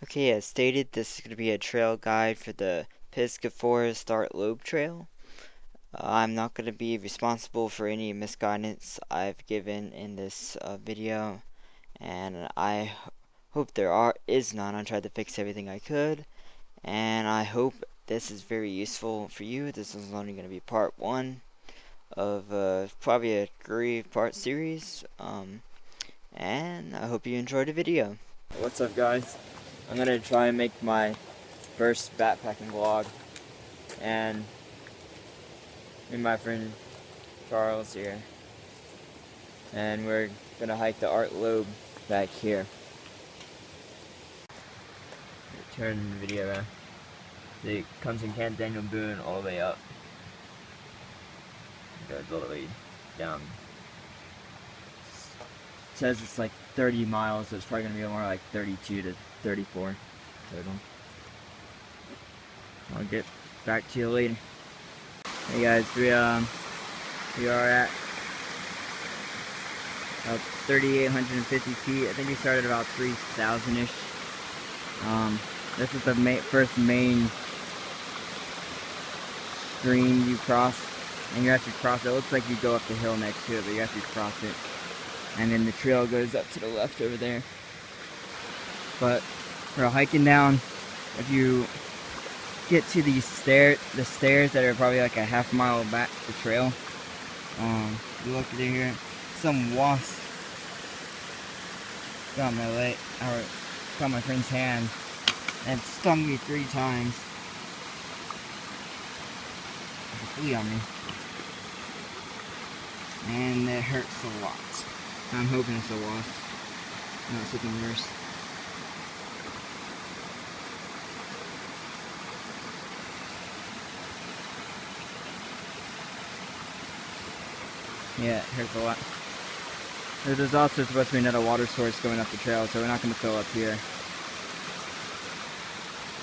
Okay, as stated, this is going to be a trail guide for the Pisgah Forest Art Loeb Trail. I'm not going to be responsible for any misguidance I've given in this video, and I hope is none. I tried to fix everything I could, and I hope this is very useful for you. This is only going to be part one of probably a 3-part series, and I hope you enjoyed the video. What's up, guys? I'm gonna try and make my first backpacking vlog, and me and my friend Charles here, and we're gonna hike the Art Loeb back here. Turn the video around. So it comes in Camp Daniel Boone all the way up. It goes all the way down. It says it's like 30 miles, so it's probably gonna be more like 32 to 34 total. I'll get back to you later. Hey guys, we are at about 3,850 feet. I think we started about 3,000-ish. This is the first main stream you cross, and you actually cross it. It looks like you go up the hill next to it, but you actually cross it. And then the trail goes up to the left over there. But we're hiking down. If you get to the stairs that are probably like a half mile back the trail, you look through here, some wasp got my leg, or got my friend's hand, and it stung me 3 times. There's a flea on me, and it hurts a lot. I'm hoping it's a wasp, not something worse. Yeah, it hurts a lot. There's also supposed to be another water source going up the trail, so we're not going to fill up here.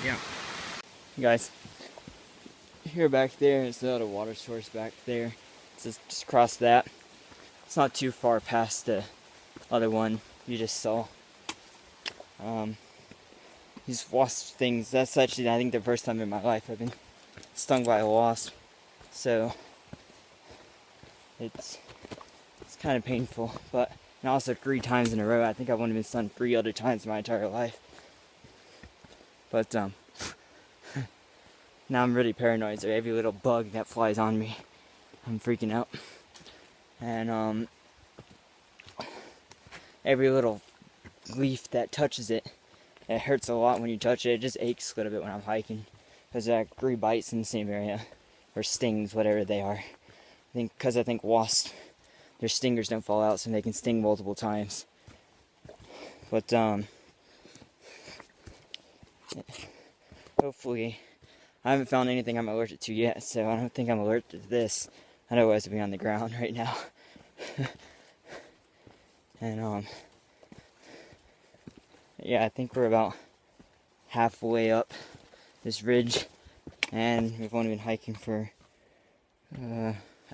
Yeah. Guys, here back there is the other water source back there. Just cross that. It's not too far past the other one you just saw. These wasp things, that's actually, I think, the first time in my life I've been stung by a wasp. So it's kind of painful, and also 3 times in a row. I think I've only been stung 3 other times in my entire life. But now I'm really paranoid, so every little bug that flies on me, I'm freaking out. And every little leaf that touches it, it hurts a lot when you touch it. It just aches a little bit when I'm hiking, because there are 3 bites in the same area, or stings, whatever they are. I think wasps, their stingers don't fall out, so they can sting multiple times. But hopefully, I haven't found anything I'm allergic to yet, so I don't think I'm allergic to this. Otherwise, I'd be on the ground right now. And yeah, I think we're about halfway up this ridge, and we've only been hiking for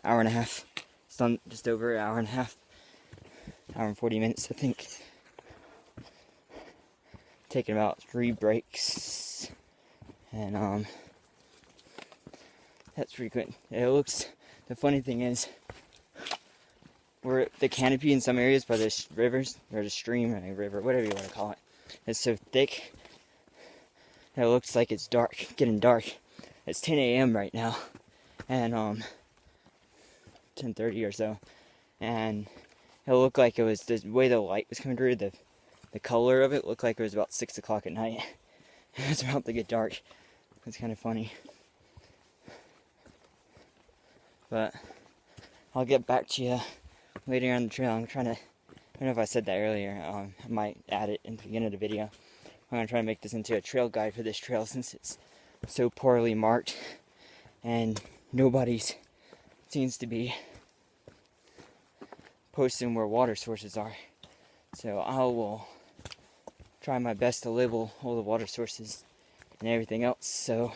hour and a half. It's done just over an hour and a half. Hour and 40 minutes, I think. Taking about 3 breaks. And that's pretty good. The funny thing is, the canopy in some areas by the rivers, or the stream, or a river, whatever you want to call it, is so thick that it looks like it's dark, getting dark. It's 10 a.m. right now, and 10:30 or so, and it looked like it was, the way the light was coming through, the color of it looked like it was about 6 o'clock at night. It was about to get dark. It's kind of funny. But I'll get back to you later on the trail. I don't know if I said that earlier. I might add it in the beginning of the video. I'm going to try to make this into a trail guide for this trail, since it's so poorly marked and nobody seems to be posting where water sources are. So I will try my best to label all the water sources and everything else, so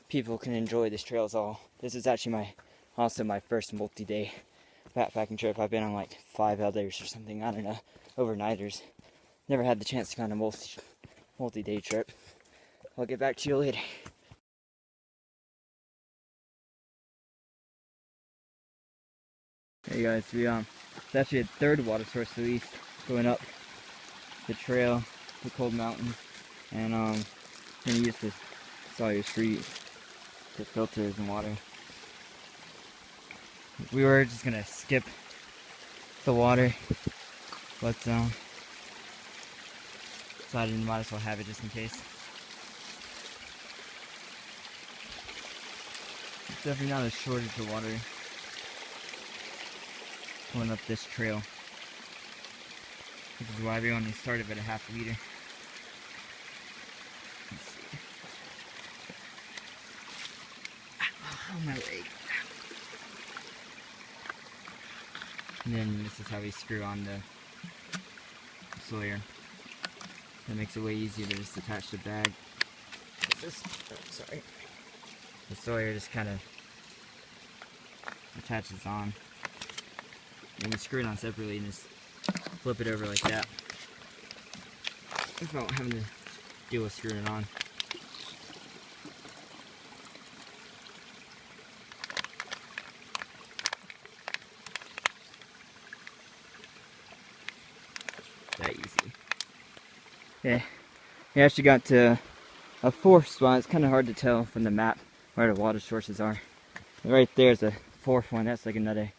people can enjoy this trail. This is actually also my first multi-day backpacking trip. I've been on like 5 others or something, I don't know, overnighters. Never had the chance to kind of multi-day trip. I'll get back to you later. Hey guys, it's actually a third water source at least going up the trail, the cold mountain, and I'm gonna use this Sawyer Street to filter some water. We were just gonna skip the water, but decided we might as well have it just in case. It's definitely not a shortage of water going up this trail, which is why we only started at a ½ liter. Let's see. Oh, my leg. And then this is how we screw on the Sawyer. That makes it way easier to just attach the bag. Sorry. The Sawyer just kind of attaches on. And you screw it on separately and just flip it over like that without having to deal with screwing it on. That easy. Yeah, we actually got to a fourth spot. It's kind of hard to tell from the map where the water sources are. Right there's a fourth one. That's like another,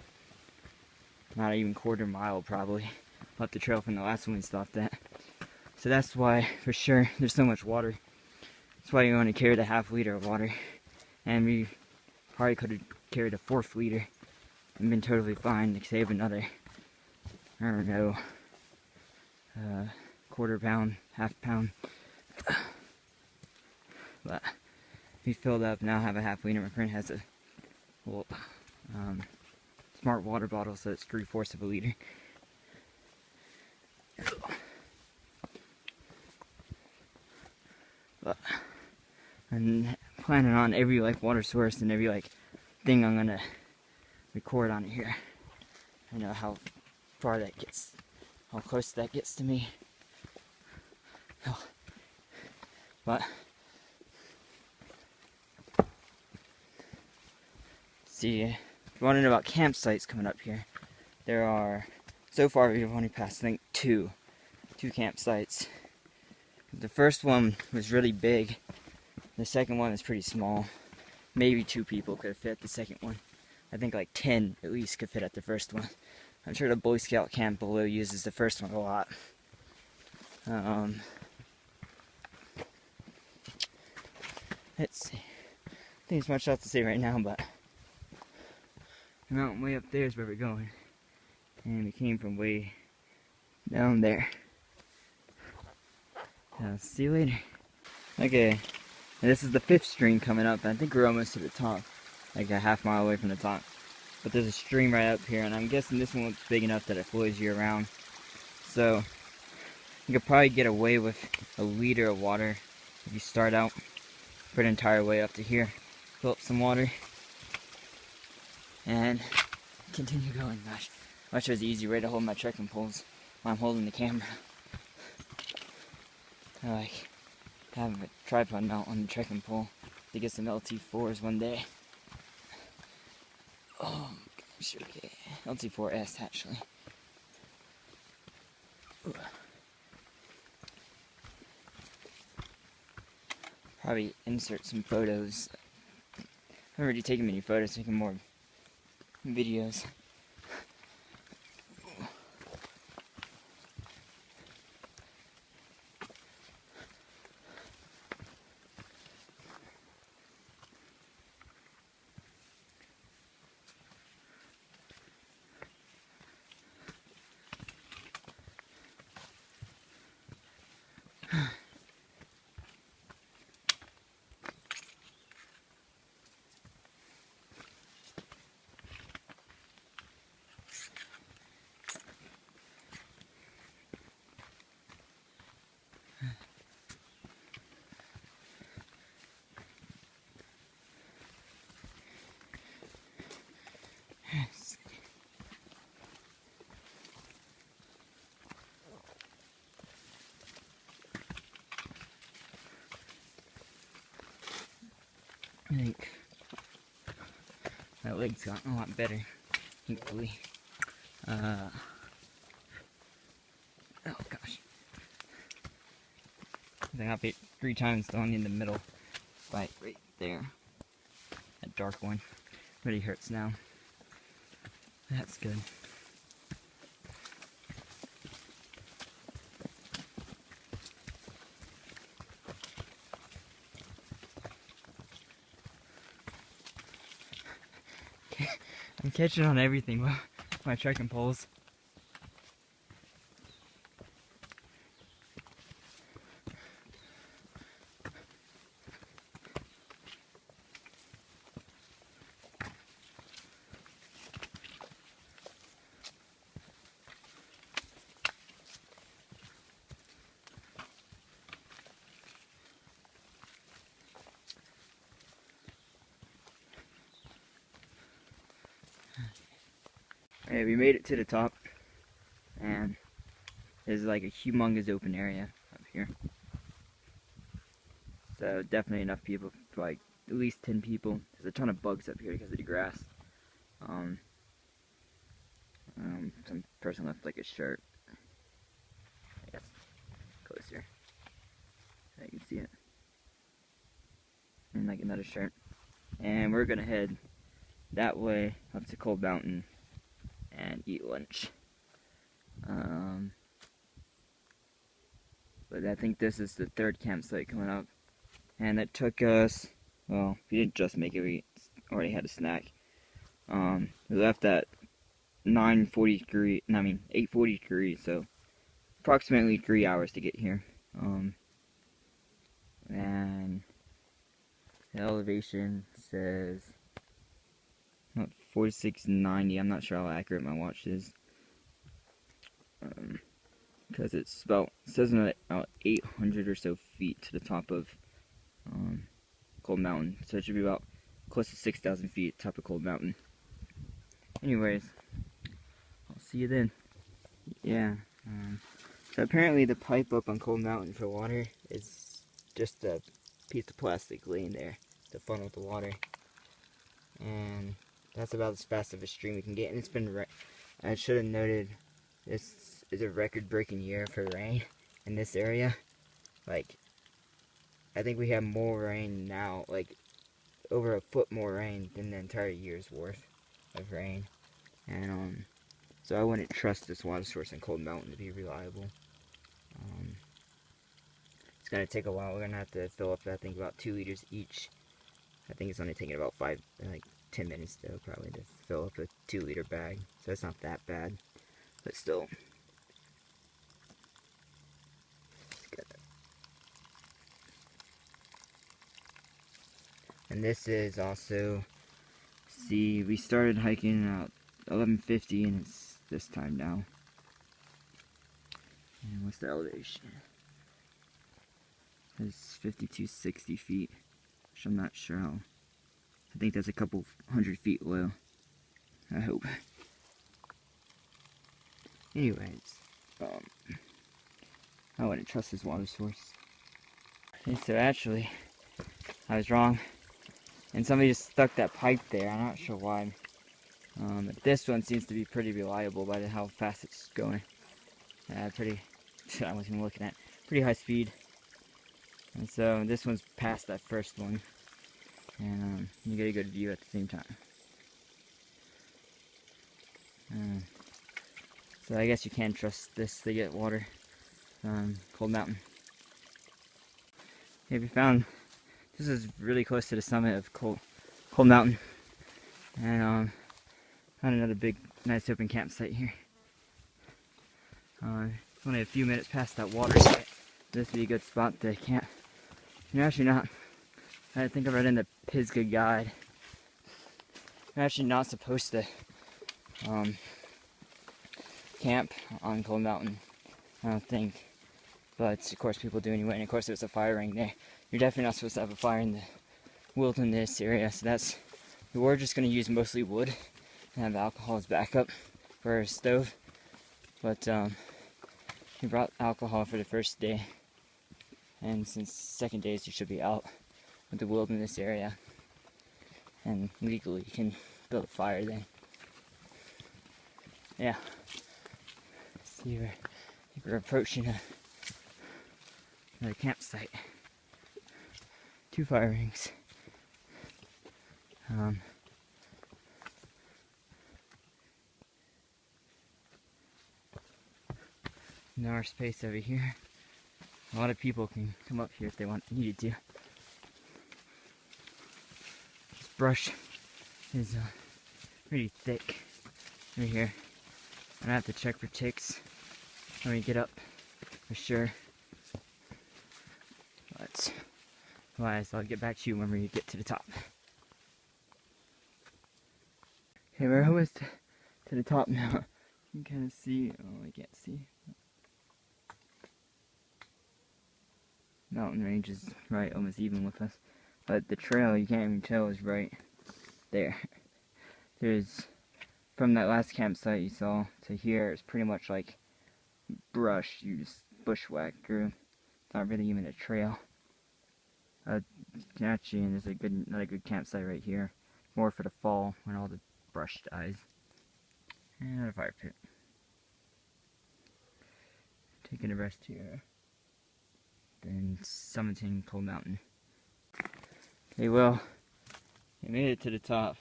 not even quarter mile probably, up the trail from the last one we stopped at. So that's why, for sure, there's so much water. That's why you only carried a ½ liter of water. And we probably could have carried a 1/4 liter and been totally fine to save another, I don't know, quarter pound, ½ pound. But we filled up, now I have a ½ liter. My friend has a little smart water bottle, so it's 3/4 of a liter. But I'm planning on every water source and every thing I'm gonna record on here. I know how far that gets, how close that gets to me. Oh. But see, if you want to know about campsites coming up here, there are, so far we've only passed I think two campsites. The first one was really big. The second one is pretty small. Maybe 2 people could fit the second one. I think 10 at least could fit at the first one. I'm sure the Boy Scout camp below uses the first one a lot. Let's see. I think there's much else to say right now, but the mountain way up there is where we're going. And we came from way down there. See you later. Okay, and this is the 5th stream coming up. I think we're almost to the top, like a ½ mile away from the top. But there's a stream right up here, and I'm guessing this one's big enough that it flows year round. So you could probably get away with a liter of water if you start out for the entire way up to here. Fill up some water and continue going. Gosh, I wish there was an easy way to hold my trekking poles while I'm holding the camera. I have a tripod mount on the trekking pole to get some LT4s one day. Oh gosh, okay. LT4S actually. Ooh. Probably insert some photos. I haven't really taken many photos, taking more videos. I think that leg's gotten a lot better, thankfully. Oh gosh. I got bit 3 times down in the middle, right there. That dark one really hurts now. That's good. I'm catching on everything with my trekking poles. Alright, we made it to the top, and there's like a humongous open area up here. So definitely enough people for like at least 10 people. There's a ton of bugs up here because of the grass. Some person left like a shirt. I guess closer. So you can see it. And like another shirt. And we're gonna head that way up to Cold Mountain and eat lunch. But I think this is the 3rd campsite coming up. And it took us, well, we didn't just make it, we already had a snack. We left at 8:40 degrees, so approximately 3 hours to get here. And the elevation says 4690. I'm not sure how accurate my watch is, because it says about 800 or so feet to the top of Cold Mountain, so it should be about close to 6,000 feet top of Cold Mountain. Anyways, I'll see you then. Yeah. So apparently the pipe up on Cold Mountain for water is just a piece of plastic laying there to funnel the water, and that's about as fast of a stream we can get. And it's been, I should have noted, this is a record-breaking year for rain in this area. Like, I think we have more rain now, like over a foot more rain than the entire year's worth of rain. And so I wouldn't trust this water source in Cold Mountain to be reliable. It's gonna take a while. We're gonna have to fill up, I think, about 2 liters each. I think it's only taking about 10 minutes though, probably, to fill up a 2-liter bag. So it's not that bad, but still. And this is also, see, we started hiking at 11:50 and it's this time now. And what's the elevation? It's 5260 feet, which I'm not sure how. I think that's a couple 100 feet low, I hope. Anyways, I wouldn't trust this water source. Okay, so actually, I was wrong. And somebody just stuck that pipe there. I'm not sure why. But this one seems to be pretty reliable by how fast it's going. I wasn't even looking at. Pretty high speed. And so this one's past that first one. And you get a good view at the same time. So I guess you can trust this to get water. Cold Mountain. Okay, we found, this is really close to the summit of Cold Mountain. And found another big, nice open campsite here. It's only a few minutes past that water site. This would be a good spot to camp. You're actually not, I think I read in the Pisgah guide, you're actually not supposed to camp on Cold Mountain, I don't think. But of course people do anyway, and of course there's a fire ring there. You're definitely not supposed to have a fire in the wilderness area, so we're just going to use mostly wood and have alcohol as backup for our stove. But we brought alcohol for the first day, and since second days you should be out with the wilderness area. and legally can build a fire then. Yeah. See, we're approaching another campsite. 2 fire rings. Now our space over here. A lot of people can come up here if they needed to. This brush is pretty thick right here. I'm gonna have to check for ticks when we get up for sure. But otherwise, I'll get back to you when we get to the top. Okay, we're almost to the top now. You can kind of see. Oh, I can't see. Mountain range is right almost even with us, but the trail you can't even tell is right there. There's from that last campsite you saw to here, it's pretty much like brush you just bushwhack through. It's not really even a trail. Actually, and there's another good campsite right here, more for the fall when all the brush dies. And another fire pit. Taking a rest here. Then summiting Cold Mountain. Okay, well, we made it to the top.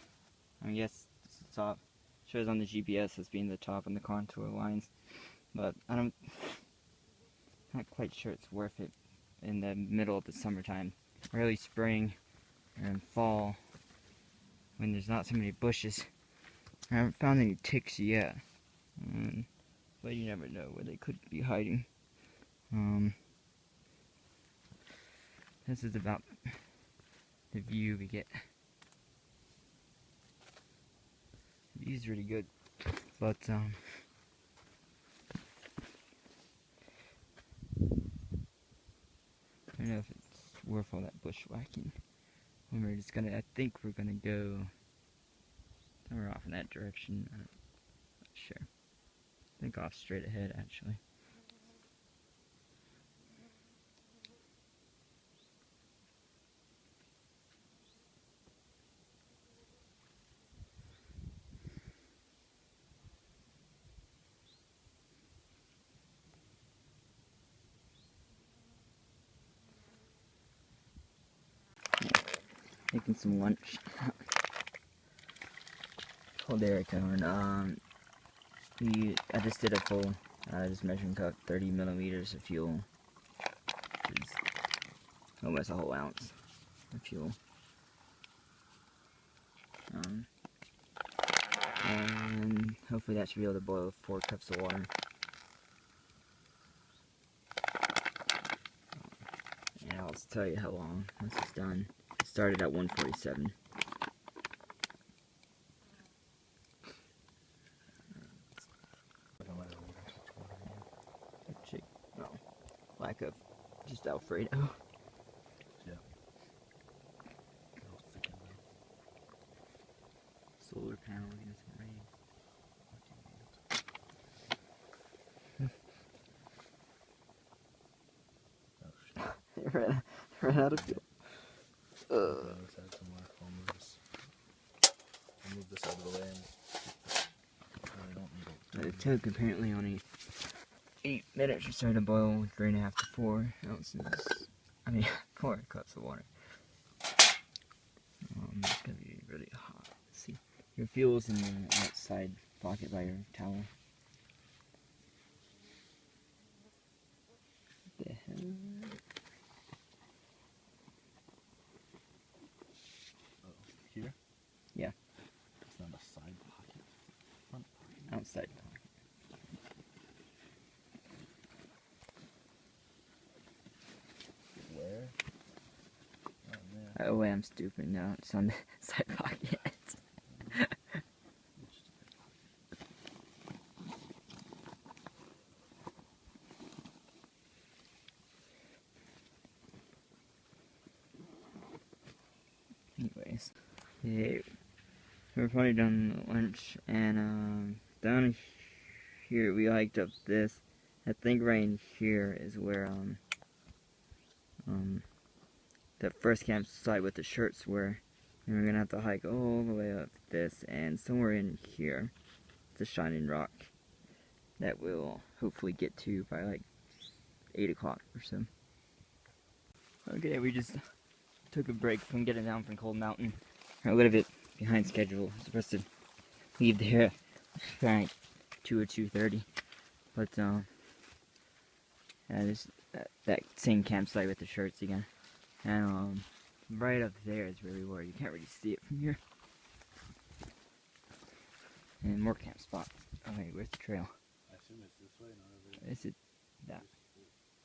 I guess it's the top. Shows on the GPS as being the top on the contour lines, but I'm not quite sure it's worth it in the middle of the summertime. Early spring and fall, when there's not so many bushes. I haven't found any ticks yet, but you never know where they could be hiding. This is about the view we get. The view's really good, but I don't know if it's worth all that bushwhacking. When we're just gonna, I think we're gonna go somewhere off in that direction. I'm not sure. I think off straight ahead, actually. Making some lunch. Cold air cone. I just did a full, just measuring cup 30 milliliters of fuel, which is almost a whole ounce of fuel. And hopefully that should be able to boil 4 cups of water. And I'll tell you how long this is done. It started at 1:47. No, lack of just Alfredo. Yeah. Solar panel in some rain. ran out of fuel. I'll move this out of the way. I don't need it. It took apparently only 8 minutes or so to boil with 3.5 to 4 ounces. 4 cups of water. It's gonna be really hot. Let's see, your fuel's in the outside pocket by your towel. What the hell? Here? Yeah. It's not a side pocket. Front pocket. Outside pocket. Where? Oh, man. Oh, I'm stupid. No, it's on the side pocket. Anyways, yeah, we're probably done lunch, and down here we hiked up this. I think right in here is where that first campsite with the shirts were. And we're gonna have to hike all the way up this, and somewhere in here, it's a shining rock that we'll hopefully get to by like 8 o'clock or so. Okay, we just took a break from getting down from Cold Mountain. We're a little bit behind schedule. We're supposed to leave there around 2 or 2:30, but yeah, this that same campsite with the shirts again, and right up there is where we were. You can't really see it from here. And more camp spots. Oh wait, where's the trail? I assume it's this way, not over there. Is it that?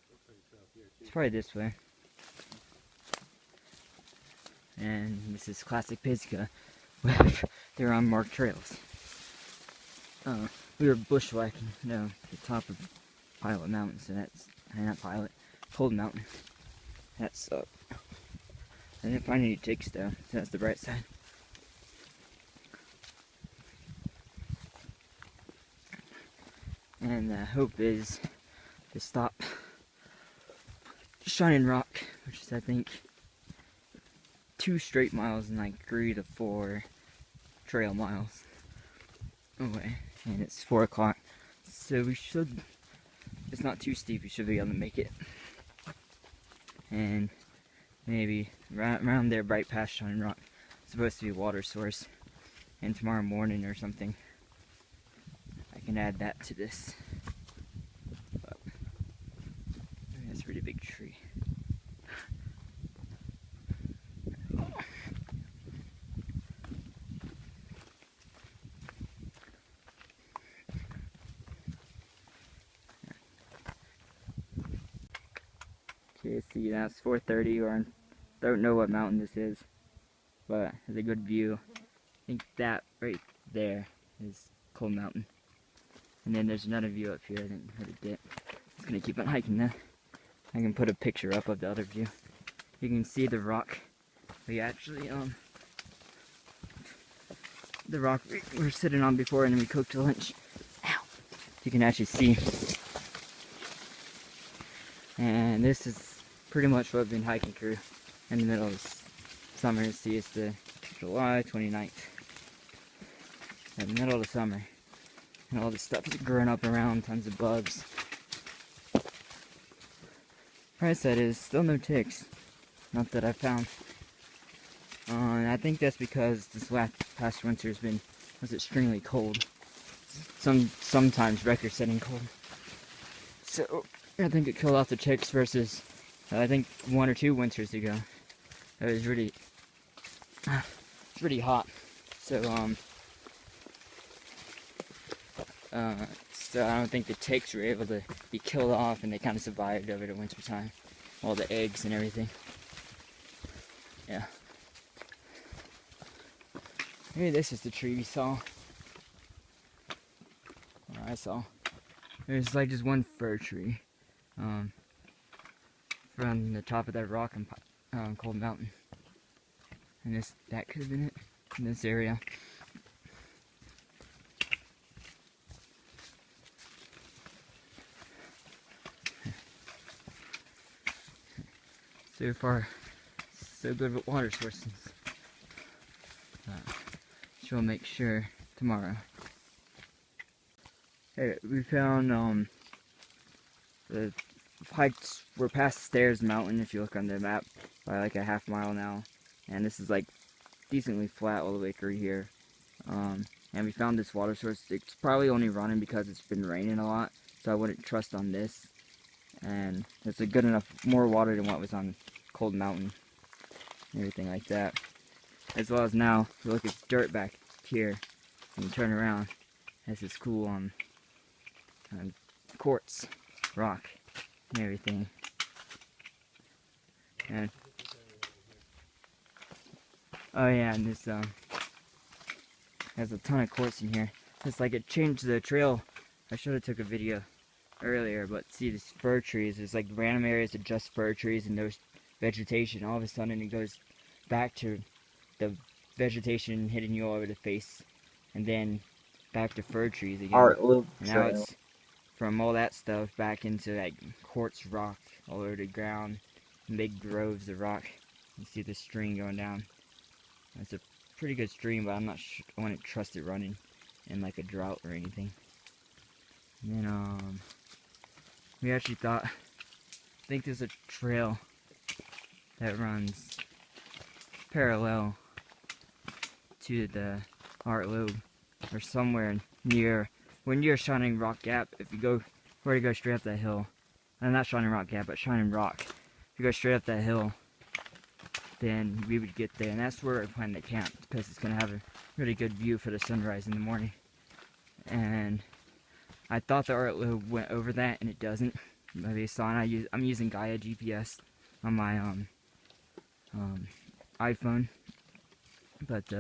Looks like a trail here too. It's probably this way. And this is classic Pisgah with their unmarked trails. We were bushwhacking, the top of Pilot Mountain, so that's not Pilot, Cold Mountain. That's I didn't find any ticks though, so that's the bright side. And the hope is to stop Shining Rock, which is I think 2 straight miles and like 3 to 4 trail miles away, and it's 4 o'clock, so we should, it's not too steep, we should be able to make it. And maybe around there, right past Shining Rock, it's supposed to be a water source, and tomorrow morning or something I can add that to this. But that's a really big tree. Okay, see, now it's 4:30, or don't know what mountain this is, but it's a good view. I think that right there is Cold Mountain. And then there's another view up here. I didn't hit a dip. Just gonna keep on hiking now. I can put a picture up of the other view. You can see the rock. We actually, the rock we were sitting on before, and then we cooked lunch. Ow! You can actually see. And this is pretty much what I've been hiking through in the middle of summer. See, it's the July 29th. In the middle of the summer. And all this stuff is growing up around, tons of bugs. Price side is still no ticks. Not that I found. And I think that's because this past winter was extremely cold. Sometimes record-setting cold. So I think it killed off the ticks versus I think 1 or 2 winters ago. It was really hot. So so I don't think the ticks were able to be killed off, and they kind of survived over the winter time. All the eggs and everything. Yeah. Maybe this is the tree we saw. Or I saw. There's like just one fir tree. From the top of that rock on Cold Mountain. And that could have been it in this area. So far, so good with water sources. So we'll make sure tomorrow. Hey, we found the hikes. We're past Stairs Mountain if you look on the map by like a half mile now, and this is like decently flat all the way through here. And we found this water source. It's probably only running because it's been raining a lot, so I wouldn't trust on this. And it's a good enough, more water than what was on Cold Mountain and everything like that. As well as now, if you look at dirt back here and you turn around, has this cool quartz rock and everything. And oh yeah, and this has a ton of quartz in here. It's like it changed the trail. I should have took a video earlier, but see these fir trees, there's like random areas of just fir trees and there's vegetation. All of a sudden it goes back to the vegetation hitting you all over the face, and then back to fir trees again. Art Loeb And now Trail. it's from all that stuff back into like quartz rock all over the ground, big groves of rock. You see the string going down. It's a pretty good stream, but I'm not sure I wouldn't trust it running in like a drought or anything. And then we actually think there's a trail that runs parallel to the Art Loeb, or somewhere near, we're near Shining Rock Gap. If you were to go straight up that hill, not Shining Rock Gap, but Shining Rock. If you go straight up that hill, then we would get there, and that's where I plan to camp, because it's going to have a really good view for the sunrise in the morning. And I thought the Art Loeb went over that, and it doesn't. Based on I'm using Gaia GPS on my iPhone, but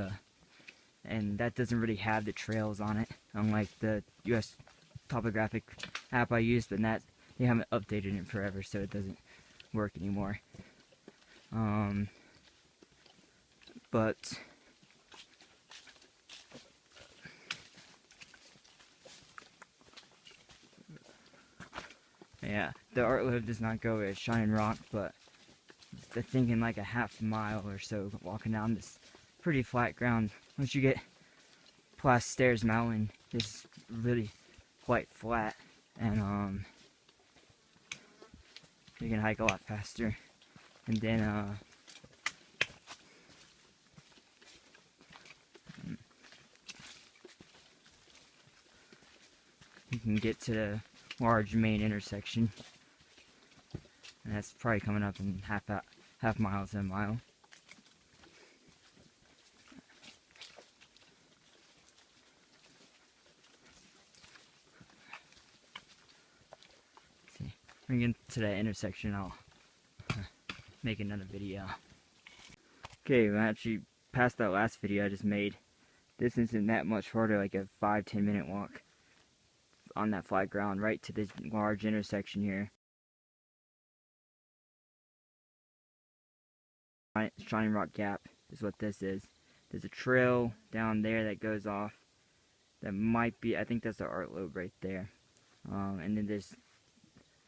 and that doesn't really have the trails on it, unlike the US topographic app I used, but they haven't updated it forever, so it doesn't work anymore. But yeah, the Art Loeb does not go at Shining Rock, but I think in like a half mile or so, walking down this pretty flat ground. Once you get past Stairs Mountain, it's really quite flat, and you can hike a lot faster. And then you can get to the large main intersection, and that's probably coming up in half mile to a mile. See, when we get to that intersection, I'll make another video. Okay, we actually passed that last video I just made. This isn't that much farther, like a 5-10 minute walk on that flat ground right to this large intersection here. Shining Rock Gap is what this is. There's a trail down there that goes off. That might be, I think that's the Art Loeb right there. And then there's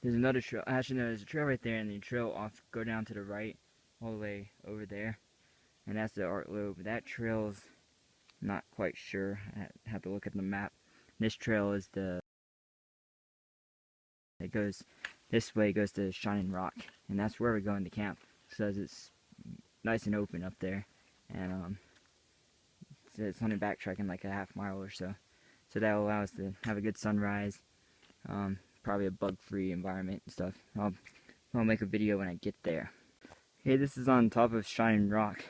another trail. Actually, no, there's a trail right there, and then a trail off, go down to the right, all the way over there. And that's the Art Loeb. That trail's not quite sure. I have to look at the map. This trail is it goes this way, goes to Shining Rock, and that's where we're going to camp. So it's nice and open up there, and it's only backtracking like a half mile or so. So that'll allow us to have a good sunrise, probably a bug-free environment and stuff. I'll make a video when I get there. Okay, this is on top of Shining Rock.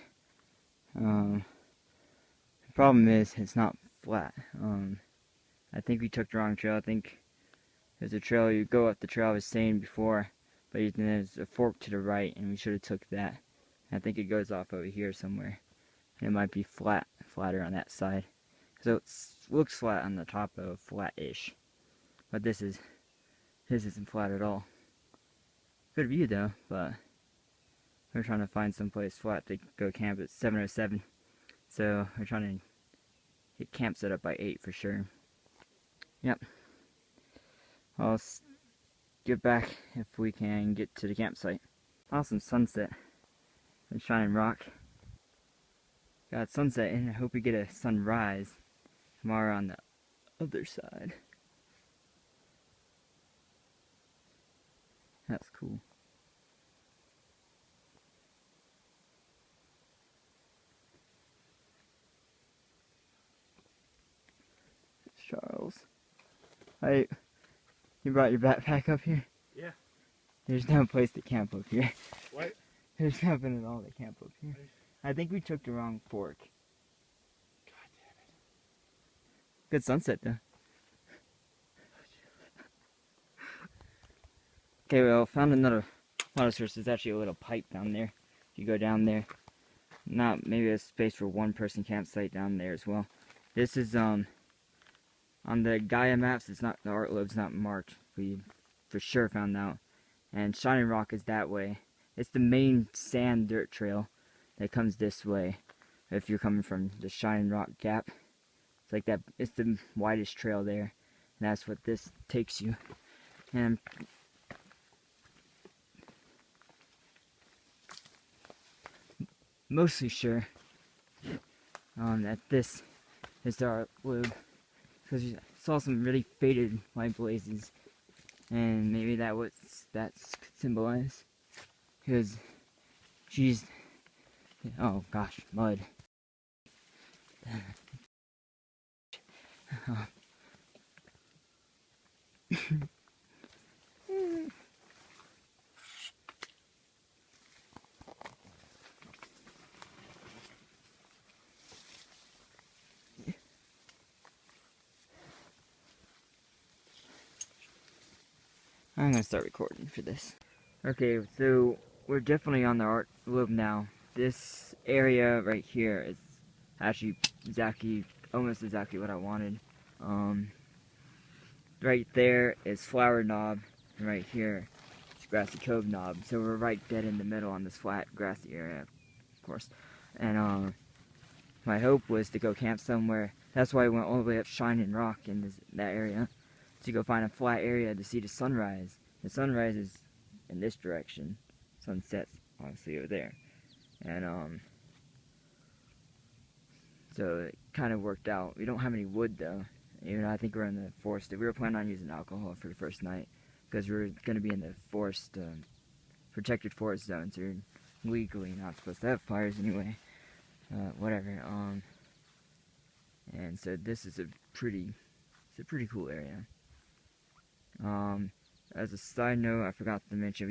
The problem is it's not flat. I think we took the wrong trail. I think there's a trail, you go up the trail I was saying before, but there's a fork to the right, and we should have took that. I think it goes off over here somewhere. And it might be flatter on that side. So it looks flat on the top of flat-ish. But this isn't flat at all. Good view though, but we're trying to find someplace flat to go camp at 7:07. So we're trying to get camp set up by 8 for sure. Yep. I'll get back if we can get to the campsite. Awesome sunset in Shining Rock. Got sunset, and I hope we get a sunrise tomorrow on the other side. That's cool. Charles. Hey, you brought your backpack up here? Yeah. There's no place to camp up here. What? There's nothing at all to camp up here. I think we took the wrong fork. God damn it. Good sunset though. Okay, well, found another water source. There's actually a little pipe down there. If you go down there, maybe there's space for one person campsite down there as well. This is on the Gaia maps. It's not, the Art Loeb's not marked. We for sure found out. And Shining Rock is that way. It's the main sand dirt trail that comes this way. If you're coming from the Shining Rock Gap, it's like that. It's the widest trail there, and that's what this takes you. And mostly sure that this is the Art Loeb, because we saw some really faded white blazes, and maybe that's symbolized, because she's, oh gosh, mud. I'm gonna start recording for this. Okay, so we're definitely on the Art Loeb now. This area right here is actually almost exactly what I wanted. Right there is Flower Knob, and right here is Grassy Cove Knob. So we're right dead in the middle on this flat, grassy area, of course. And my hope was to go camp somewhere. That's why I went all the way up Shining Rock in that area, to go find a flat area to see the sunrise. The sunrise is in this direction. Sunset's obviously over there. And so it kind of worked out. We don't have any wood though. Even though I think we're in the forest. We were planning on using alcohol for the first night because we're going to be in the forest, protected forest zone, so you're legally not supposed to have fires anyway. Whatever. And so this is a pretty cool area. As a side note, I forgot to mention,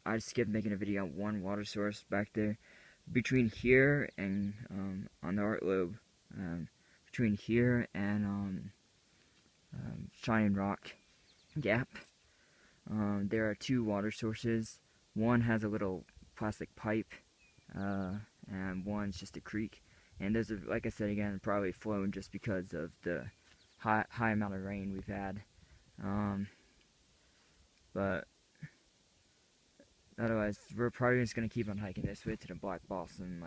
I skipped making a video on one water source back there. Between here and, on the Art Loeb, between here and, Shining Rock Gap, there are two water sources. One has a little plastic pipe, and one's just a creek. And those are, like I said again, probably flowing just because of the high amount of rain we've had. But otherwise, we're probably just gonna keep on hiking this way to the Black Balsam,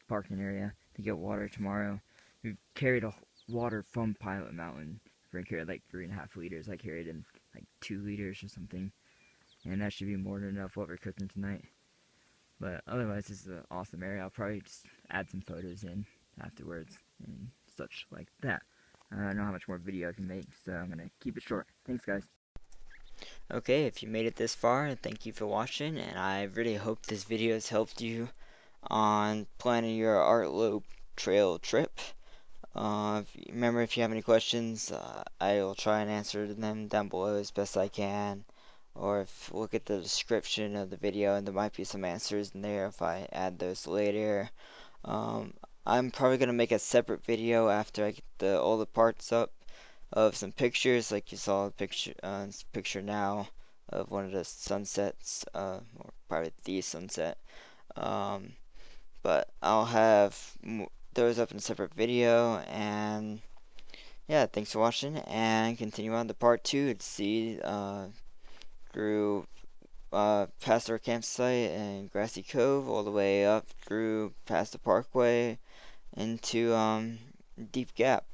parking area to get water tomorrow. We've carried water from Pilot Mountain. We're gonna carry like 3.5 liters. I carried in like 2 liters or something, and that should be more than enough what we're cooking tonight. But otherwise, this is an awesome area. I'll probably just add some photos in afterwards and such like that. I don't know how much more video I can make, so I'm gonna keep it short. Thanks, guys. Okay, if you made it this far, thank you for watching, and I really hope this video has helped you on planning your Art Loeb Trail trip. Remember, if you have any questions, I will try and answer them down below as best I can. Or if look at the description of the video, and there might be some answers in there if I add those later. I'm probably gonna make a separate video after I get all the parts up of some pictures, like you saw this picture now of one of the sunsets, or probably the sunset. But I'll have those up in a separate video, and yeah, thanks for watching, and continue on to part 2 to see through past our campsite and Grassy Cove all the way up through past the parkway into Deep Gap.